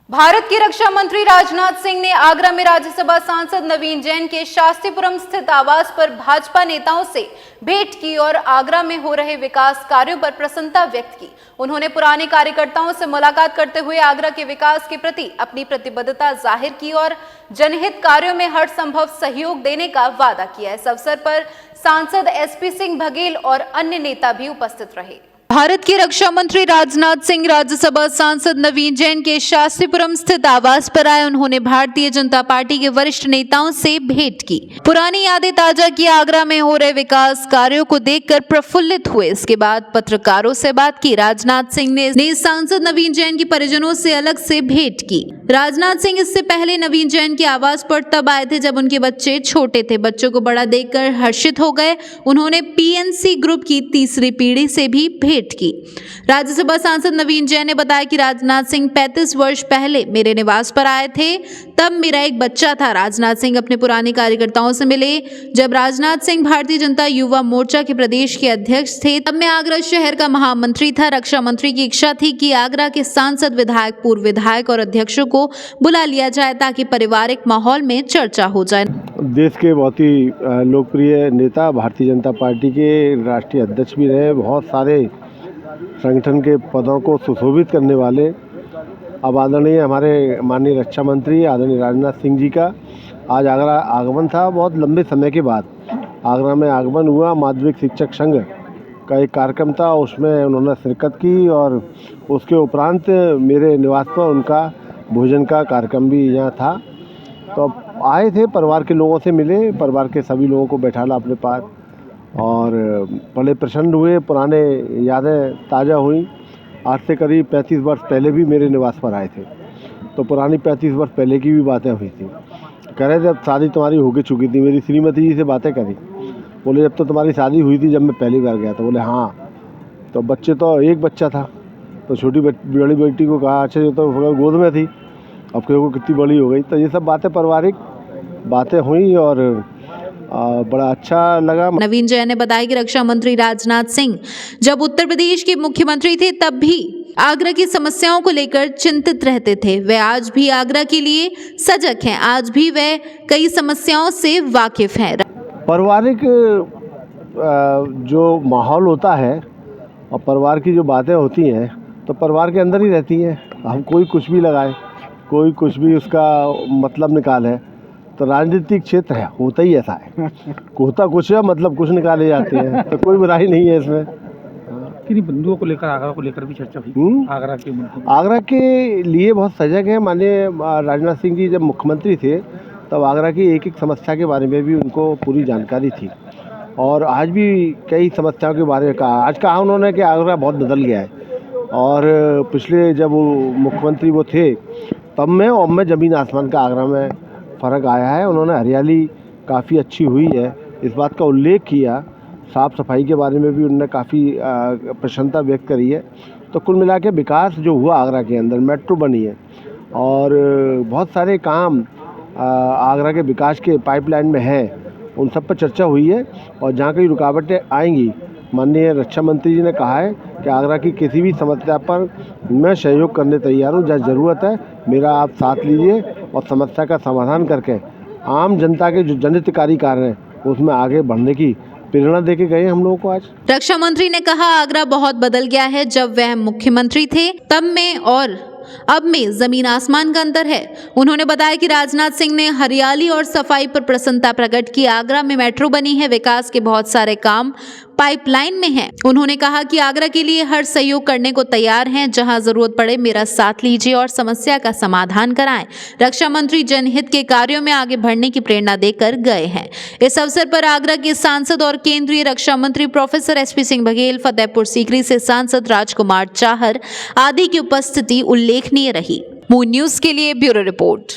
भारत के रक्षा मंत्री राजनाथ सिंह ने आगरा में राज्यसभा सांसद नवीन जैन के शास्त्रीपुरम स्थित आवास पर भाजपा नेताओं से भेंट की और आगरा में हो रहे विकास कार्यों पर प्रसन्नता व्यक्त की। उन्होंने पुराने कार्यकर्ताओं से मुलाकात करते हुए आगरा के विकास के प्रति अपनी प्रतिबद्धता जाहिर की और जनहित कार्यों में हर संभव सहयोग देने का वादा किया। इस अवसर पर सांसद एसपी सिंह बघेल और अन्य नेता भी उपस्थित रहे। भारत के रक्षा मंत्री राजनाथ सिंह राज्यसभा सांसद नवीन जैन के शास्त्रीपुरम स्थित आवास पर आए। उन्होंने भारतीय जनता पार्टी के वरिष्ठ नेताओं से भेंट की, पुरानी यादें ताजा की, आगरा में हो रहे विकास कार्यों को देखकर प्रफुल्लित हुए। इसके बाद पत्रकारों से बात की। राजनाथ सिंह ने सांसद नवीन जैन के परिजनों से अलग से भेंट की। राजनाथ सिंह इससे पहले नवीन जैन के आवास पर तब आए थे जब उनके बच्चे छोटे थे। बच्चों को बड़ा देखकर हर्षित हो गए। उन्होंने पीएनसी ग्रुप की तीसरी पीढ़ी से भी भेंट की। राज्यसभा सांसद नवीन जैन ने बताया कि राजनाथ सिंह 35 वर्ष पहले मेरे निवास पर आए थे, तब मेरा एक बच्चा था। राजनाथ सिंह अपने पुराने कार्यकर्ताओं से मिले। जब राजनाथ सिंह भारतीय जनता युवा मोर्चा के प्रदेश के अध्यक्ष थे, तब मैं आगरा शहर का महामंत्री था। रक्षा मंत्री की इच्छा थी कि आगरा के सांसद, विधायक, पूर्व विधायक और अध्यक्षों को बुला लिया जाए ताकि पारिवारिक माहौल में चर्चा हो जाए। देश के बहुत ही लोकप्रिय नेता, भारतीय जनता पार्टी के राष्ट्रीय अध्यक्ष भी रहे, बहुत सारे संगठन के पदों को सुशोभित करने वाले अब आदरणीय हमारे माननीय रक्षा मंत्री आदरणीय राजनाथ सिंह जी का आज आगरा आगमन था। बहुत लंबे समय के बाद आगरा में आगमन हुआ। माध्यमिक शिक्षक संघ का एक कार्यक्रम था, उसमें उन्होंने शिरकत की और उसके उपरांत मेरे निवास पर उनका भोजन का कार्यक्रम भी यहाँ था। तो अब आए थे, परिवार के लोगों से मिले, परिवार के सभी लोगों को बैठाला अपने पास और बड़े प्रसन्न हुए। पुराने यादें ताज़ा हुई। आज से करीब 35 वर्ष पहले भी मेरे निवास पर आए थे, तो पुरानी 35 वर्ष पहले की भी बातें हुई थी। कह रहे थे अब शादी तुम्हारी हो गई चुकी थी। मेरी श्रीमती जी से बातें करी, बोले जब तो तुम्हारी शादी हुई थी जब मैं पहली बार गया था। बोले हाँ। तो बच्चे तो एक बच्चा था, तो छोटी बड़ी बेटी को कहा अच्छा ये तो गोद में थी, अब को कितनी बड़ी हो गई। तो ये सब बातें पारिवारिक बातें हुई और बड़ा अच्छा लगा। नवीन जैन ने बताया कि रक्षा मंत्री राजनाथ सिंह जब उत्तर प्रदेश के मुख्यमंत्री थे तब भी आगरा की समस्याओं को लेकर चिंतित रहते थे। वे आज भी आगरा के लिए सजग हैं। आज भी वे कई समस्याओं से वाकिफ हैं। पारिवारिक जो माहौल होता है और परिवार की जो बातें होती हैं तो परिवार के अंदर ही रहती हैं। हम कोई कुछ भी लगाए, कोई कुछ भी उसका मतलब निकाले, तो राजनीतिक क्षेत्र है, होता ही ऐसा है। होता कुछ है, मतलब कुछ निकाले जाते हैं, तो कोई बुराई नहीं है इसमें। किन्हीं बिंदुओं को लेकर, आगरा को लेकर भी चर्चा हुई। आगरा के लिए बहुत सजग है। माननीय राजनाथ सिंह जी जब मुख्यमंत्री थे तब आगरा की एक एक समस्या के बारे में भी उनको पूरी जानकारी थी और आज भी कई समस्याओं के बारे में कहा। आज कहा उन्होंने कि आगरा बहुत बदल गया है और पिछले जब वो मुख्यमंत्री वो थे तब में और में ज़मीन आसमान का आगरा में फ़र्क आया है। उन्होंने हरियाली काफ़ी अच्छी हुई है, इस बात का उल्लेख किया। साफ़ सफाई के बारे में भी उन्होंने काफ़ी प्रसन्नता व्यक्त करी है। तो कुल मिला के विकास जो हुआ आगरा के अंदर, मेट्रो बनी है और बहुत सारे काम आगरा के विकास के पाइपलाइन में हैं, उन सब पर चर्चा हुई है। और जहाँ कहीं रुकावटें आएंगी, माननीय रक्षा मंत्री जी ने कहा है कि आगरा की किसी भी समस्या पर मैं सहयोग करने तैयार हूँ। जहाँ ज़रूरत है मेरा आप साथ लीजिए और समस्या का समाधान करके आम जनता के जो जनहितकारी कार्य हैं उसमें आगे बढ़ने की प्रेरणा देके गए हम लोगों को। आज रक्षा मंत्री ने कहा आगरा बहुत बदल गया है। जब वह मुख्यमंत्री थे तब में और अब में जमीन आसमान का अंतर है। उन्होंने बताया कि राजनाथ सिंह ने हरियाली और सफाई पर प्रसन्नता प्रकट की। आगरा में मेट्रो बनी है, विकास के बहुत सारे काम पाइपलाइन में हैं। उन्होंने कहा कि आगरा के लिए हर सहयोग करने को तैयार हैं। जहां जरूरत पड़े मेरा साथ लीजिए और समस्या का समाधान कराएं। रक्षा मंत्री जनहित के कार्यों में आगे बढ़ने की प्रेरणा देकर गए हैं। इस अवसर पर आगरा के सांसद और केंद्रीय रक्षा मंत्री प्रोफेसर एसपी सिंह बघेल, फतेहपुर सीकरी से सांसद राजकुमार चाहर आदि की उपस्थिति उल्लेखनीय रही। मून न्यूज के लिए ब्यूरो रिपोर्ट।